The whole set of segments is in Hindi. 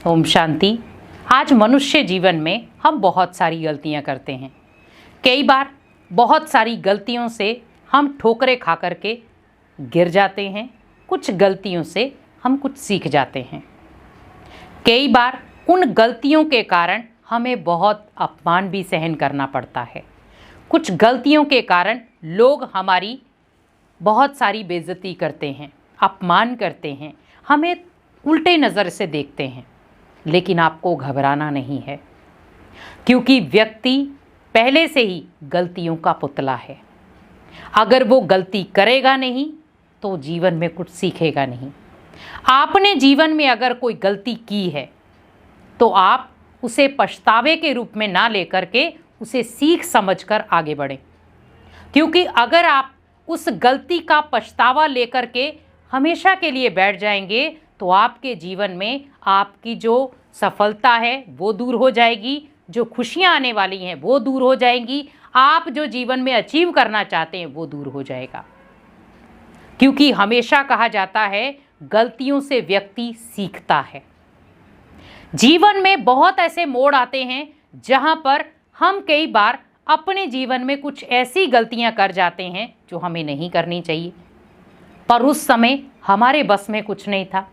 ओम शांति। आज मनुष्य जीवन में हम बहुत सारी गलतियां करते हैं। कई बार बहुत सारी गलतियों से हम ठोकरें खा करके गिर जाते हैं। कुछ गलतियों से हम कुछ सीख जाते हैं। कई बार उन गलतियों के कारण हमें बहुत अपमान भी सहन करना पड़ता है। कुछ गलतियों के कारण लोग हमारी बहुत सारी बेइज्जती करते हैं, अपमान करते हैं, हमें उल्टे नज़र से देखते हैं। लेकिन आपको घबराना नहीं है, क्योंकि व्यक्ति पहले से ही गलतियों का पुतला है। अगर वो गलती करेगा नहीं तो जीवन में कुछ सीखेगा नहीं। आपने जीवन में अगर कोई गलती की है तो आप उसे पछतावे के रूप में ना लेकर के उसे सीख समझकर आगे बढ़ें, क्योंकि अगर आप उस गलती का पछतावा लेकर के हमेशा के लिए बैठ जाएंगे तो आपके जीवन में आपकी जो सफलता है वो दूर हो जाएगी, जो खुशियां आने वाली हैं वो दूर हो जाएंगी, आप जो जीवन में अचीव करना चाहते हैं वो दूर हो जाएगा। क्योंकि हमेशा कहा जाता है गलतियों से व्यक्ति सीखता है। जीवन में बहुत ऐसे मोड़ आते हैं जहां पर हम कई बार अपने जीवन में कुछ ऐसी गलतियां कर जाते हैं जो हमें नहीं करनी चाहिए, पर उस समय हमारे बस में कुछ नहीं था।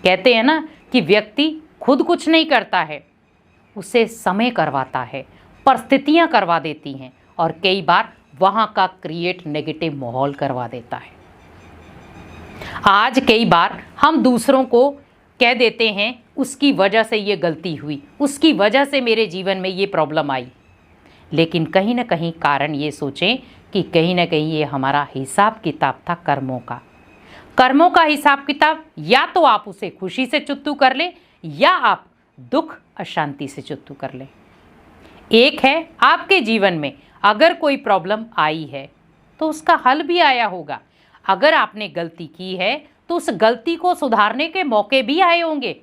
कहते हैं ना कि व्यक्ति खुद कुछ नहीं करता है, उसे समय करवाता है, परिस्थितियां करवा देती हैं और कई बार वहां का क्रिएट नेगेटिव माहौल करवा देता है। आज कई बार हम दूसरों को कह देते हैं उसकी वजह से ये गलती हुई, उसकी वजह से मेरे जीवन में ये प्रॉब्लम आई, लेकिन कहीं ना कहीं कारण ये सोचें कि कहीं ना कहीं ये हमारा हिसाब किताब था कर्मों का हिसाब किताब। या तो आप उसे खुशी से चुत्तू कर लें या आप दुख अशांति से चुत्तू कर लें। एक है आपके जीवन में अगर कोई प्रॉब्लम आई है तो उसका हल भी आया होगा। अगर आपने गलती की है तो उस गलती को सुधारने के मौके भी आए होंगे,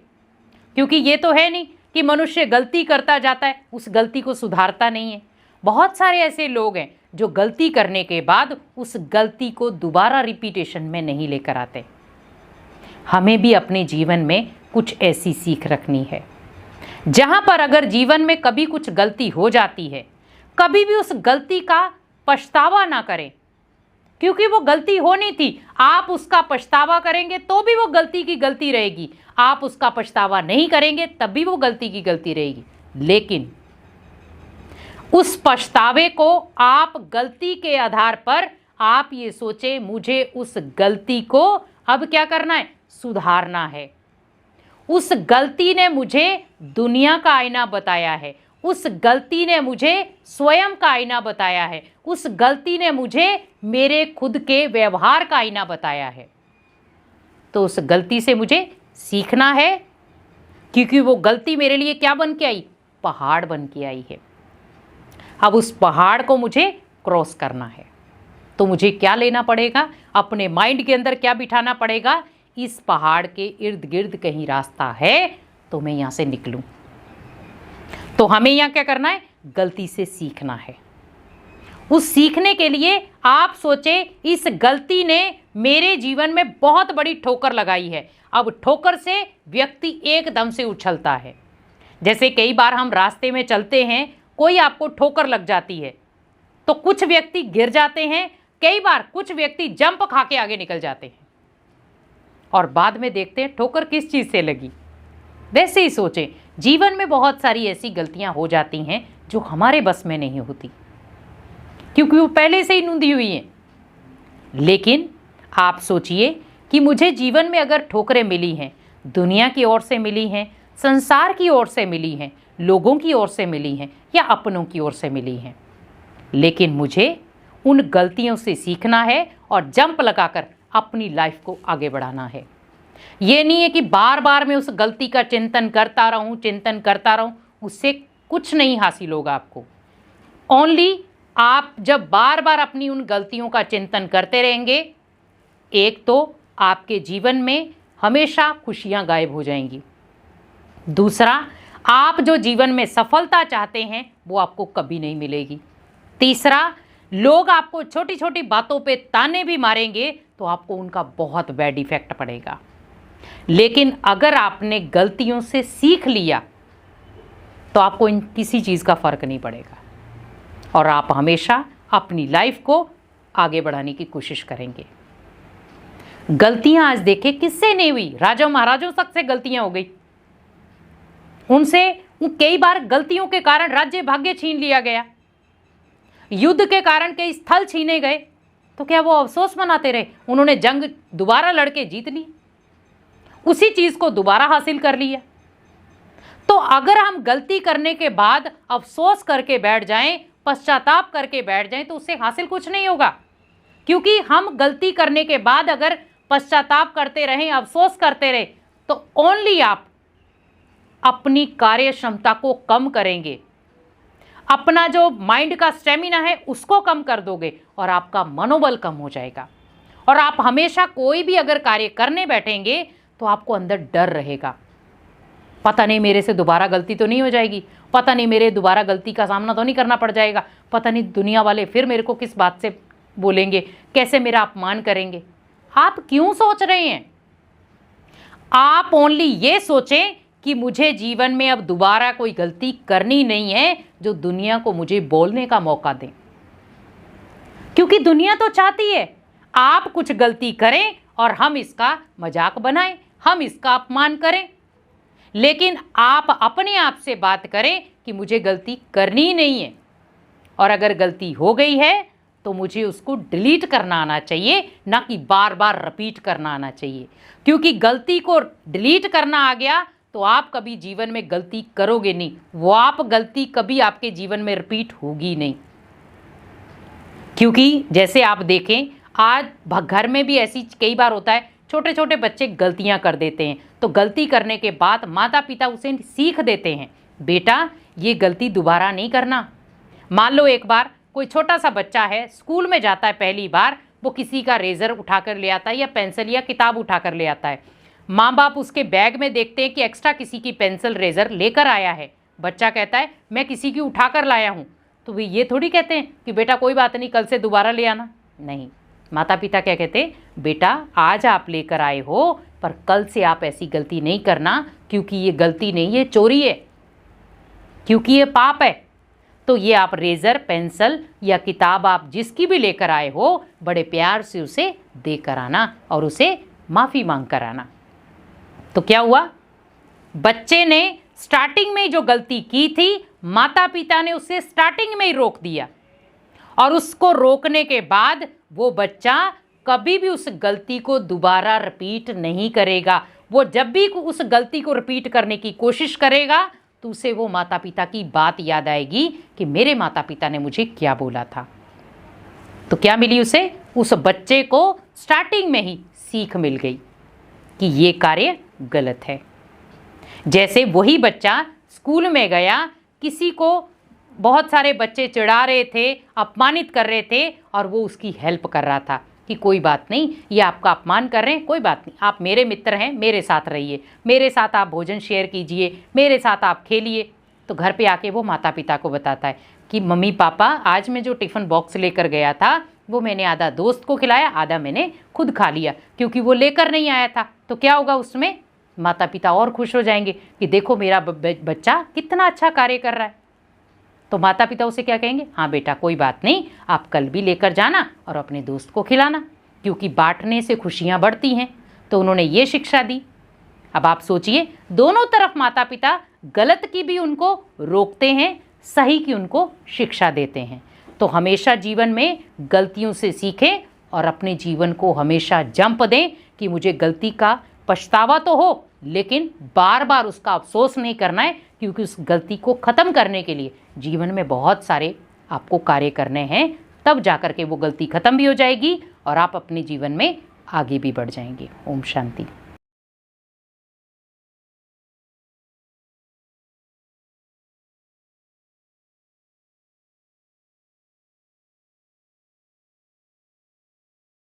क्योंकि ये तो है नहीं कि मनुष्य गलती करता जाता है उस गलती को सुधारता नहीं है। बहुत सारे ऐसे लोग हैं जो गलती करने के बाद उस गलती को दोबारा रिपीटेशन में नहीं लेकर आते। हमें भी अपने जीवन में कुछ ऐसी सीख रखनी है जहां पर अगर जीवन में कभी कुछ गलती हो जाती है, कभी भी उस गलती का पछतावा ना करें, क्योंकि वो गलती होनी थी। आप उसका पछतावा करेंगे तो भी वो गलती की गलती रहेगी, आप उसका पछतावा नहीं करेंगे तब भी वो गलती की गलती रहेगी। लेकिन उस पछतावे को आप गलती के आधार पर आप ये सोचें मुझे उस गलती को अब क्या करना है, सुधारना है। उस गलती ने मुझे दुनिया का आईना बताया है, उस गलती ने मुझे स्वयं का आईना बताया है, उस गलती ने मुझे मेरे खुद के व्यवहार का आईना बताया है। तो उस गलती से मुझे सीखना है, क्योंकि वो गलती मेरे लिए क्या बन के आई, पहाड़ बन के आई है। अब उस पहाड़ को मुझे क्रॉस करना है तो मुझे क्या लेना पड़ेगा, अपने माइंड के अंदर क्या बिठाना पड़ेगा, इस पहाड़ के इर्द गिर्द कहीं रास्ता है तो मैं यहाँ से निकलूं। तो हमें यहाँ क्या करना है, गलती से सीखना है। उस सीखने के लिए आप सोचें इस गलती ने मेरे जीवन में बहुत बड़ी ठोकर लगाई है। अब ठोकर से व्यक्ति एकदम से उछलता है। जैसे कई बार हम रास्ते में चलते हैं, कोई आपको ठोकर लग जाती है तो कुछ व्यक्ति गिर जाते हैं, कई बार कुछ व्यक्ति जंप खा के आगे निकल जाते हैं और बाद में देखते हैं ठोकर किस चीज़ से लगी। वैसे ही सोचें, जीवन में बहुत सारी ऐसी गलतियां हो जाती हैं जो हमारे बस में नहीं होती, क्योंकि वो पहले से ही नूंदी हुई हैं। लेकिन आप सोचिए कि मुझे जीवन में अगर ठोकरें मिली हैं, दुनिया की ओर से मिली हैं, संसार की ओर से मिली हैं, लोगों की ओर से मिली हैं या अपनों की ओर से मिली हैं, लेकिन मुझे उन गलतियों से सीखना है और जंप लगाकर अपनी लाइफ को आगे बढ़ाना है। ये नहीं है कि बार बार मैं उस गलती का चिंतन करता रहूं, उससे कुछ नहीं हासिल होगा आपको। ओनली आप जब बार बार अपनी उन गलतियों का चिंतन करते रहेंगे, एक तो आपके जीवन में हमेशा खुशियां गायब हो जाएंगी, दूसरा आप जो जीवन में सफलता चाहते हैं वो आपको कभी नहीं मिलेगी, तीसरा लोग आपको छोटी छोटी बातों पे ताने भी मारेंगे तो आपको उनका बहुत बैड इफेक्ट पड़ेगा। लेकिन अगर आपने गलतियों से सीख लिया तो आपको इन किसी चीज़ का फ़र्क नहीं पड़ेगा और आप हमेशा अपनी लाइफ को आगे बढ़ाने की कोशिश करेंगे। गलतियां आज देखें किससे नहीं हुई, राजा महाराजों तक से गलतियां हो गई। उनसे कई बार गलतियों के कारण राज्य भाग्य छीन लिया गया, युद्ध के कारण कई स्थल छीने गए, तो क्या वो अफसोस मनाते रहे? उन्होंने जंग दोबारा लड़के जीत ली, उसी चीज को दोबारा हासिल कर लिया। तो अगर हम गलती करने के बाद अफसोस करके बैठ जाएं, पश्चाताप करके बैठ जाएं, तो उससे हासिल कुछ नहीं होगा। क्योंकि हम गलती करने के बाद अगर पश्चाताप करते रहें, अफसोस करते रहे, तो ओनली आप अपनी कार्य क्षमता को कम करेंगे, अपना जो माइंड का स्टेमिना है उसको कम कर दोगे और आपका मनोबल कम हो जाएगा। और आप हमेशा कोई भी अगर कार्य करने बैठेंगे तो आपको अंदर डर रहेगा, पता नहीं मेरे से दोबारा गलती तो नहीं हो जाएगी, पता नहीं मेरे दोबारा गलती का सामना तो नहीं करना पड़ जाएगा, पता नहीं दुनिया वाले फिर मेरे को किस बात से बोलेंगे, कैसे मेरा अपमान करेंगे। आप क्यों सोच रहे हैं? आप ओनली ये सोचें कि मुझे जीवन में अब दोबारा कोई गलती करनी नहीं है जो दुनिया को मुझे बोलने का मौका दें। क्योंकि दुनिया तो चाहती है आप कुछ गलती करें और हम इसका मजाक बनाएं, हम इसका अपमान करें। लेकिन आप अपने आप से बात करें कि मुझे गलती करनी नहीं है, और अगर गलती हो गई है तो मुझे उसको डिलीट करना आना चाहिए, ना कि बार बार रिपीट करना आना चाहिए। क्योंकि गलती को डिलीट करना आ गया तो आप कभी जीवन में गलती करोगे नहीं, वो आप गलती कभी आपके जीवन में रिपीट होगी नहीं। क्योंकि जैसे आप देखें आज घर में भी ऐसी कई बार होता है, छोटे छोटे बच्चे गलतियां कर देते हैं, तो गलती करने के बाद माता पिता उसे सीख देते हैं, बेटा ये गलती दोबारा नहीं करना। मान लो एक बार कोई छोटा सा बच्चा है, स्कूल में जाता है, पहली बार वो किसी का रेज़र उठा कर ले आता है या पेंसिल या किताब उठा कर ले आता है। माँ बाप उसके बैग में देखते हैं कि एक्स्ट्रा किसी की पेंसिल रेज़र लेकर आया है। बच्चा कहता है मैं किसी की उठा कर लाया हूँ, तो वे ये थोड़ी कहते हैं कि बेटा कोई बात नहीं कल से दोबारा ले आना। नहीं, माता पिता क्या कहते हैं, बेटा आज आप लेकर आए हो पर कल से आप ऐसी गलती नहीं करना, क्योंकि ये गलती नहीं है, चोरी है, क्योंकि ये पाप है। तो ये आप रेज़र पेंसिल या किताब आप जिसकी भी लेकर आए हो बड़े प्यार से उसे देकर आना और उसे माफ़ी मांग कर आना। तो क्या हुआ, बच्चे ने स्टार्टिंग में जो गलती की थी माता पिता ने उसे स्टार्टिंग में ही रोक दिया, और उसको रोकने के बाद वो बच्चा कभी भी उस गलती को दोबारा रिपीट नहीं करेगा। वो जब भी उस गलती को रिपीट करने की कोशिश करेगा तो उसे वो माता पिता की बात याद आएगी कि मेरे माता पिता ने मुझे क्या बोला था। तो क्या मिली उसे, उस बच्चे को स्टार्टिंग में ही सीख मिल गई कि ये कार्य गलत है। जैसे वही बच्चा स्कूल में गया, किसी को बहुत सारे बच्चे चिढ़ा रहे थे, अपमानित कर रहे थे, और वो उसकी हेल्प कर रहा था कि कोई बात नहीं, ये आपका अपमान कर रहे हैं, कोई बात नहीं, आप मेरे मित्र हैं, मेरे साथ रहिए, मेरे साथ आप भोजन शेयर कीजिए, मेरे साथ आप खेलिए। तो घर पे आके वो माता पिता को बताता है कि मम्मी पापा आज मैं जो टिफ़िन बॉक्स लेकर गया था वो मैंने आधा दोस्त को खिलाया, आधा मैंने खुद खा लिया, क्योंकि वो लेकर नहीं आया था। तो क्या होगा उसमें, माता पिता और खुश हो जाएंगे कि देखो मेरा बच्चा कितना अच्छा कार्य कर रहा है। तो माता पिता उसे क्या कहेंगे, हाँ बेटा कोई बात नहीं, आप कल भी लेकर जाना और अपने दोस्त को खिलाना, क्योंकि बांटने से खुशियाँ बढ़ती हैं। तो उन्होंने ये शिक्षा दी। अब आप सोचिए, दोनों तरफ माता पिता गलत की भी उनको रोकते हैं, सही की उनको शिक्षा देते हैं। तो हमेशा जीवन में गलतियों से सीखें और अपने जीवन को हमेशा जंप दें कि मुझे गलती का पछतावा तो हो, लेकिन बार बार उसका अफसोस नहीं करना है, क्योंकि उस गलती को ख़त्म करने के लिए जीवन में बहुत सारे आपको कार्य करने हैं। तब जाकर के वो गलती ख़त्म भी हो जाएगी और आप अपने जीवन में आगे भी बढ़ जाएंगे। ओम शांति।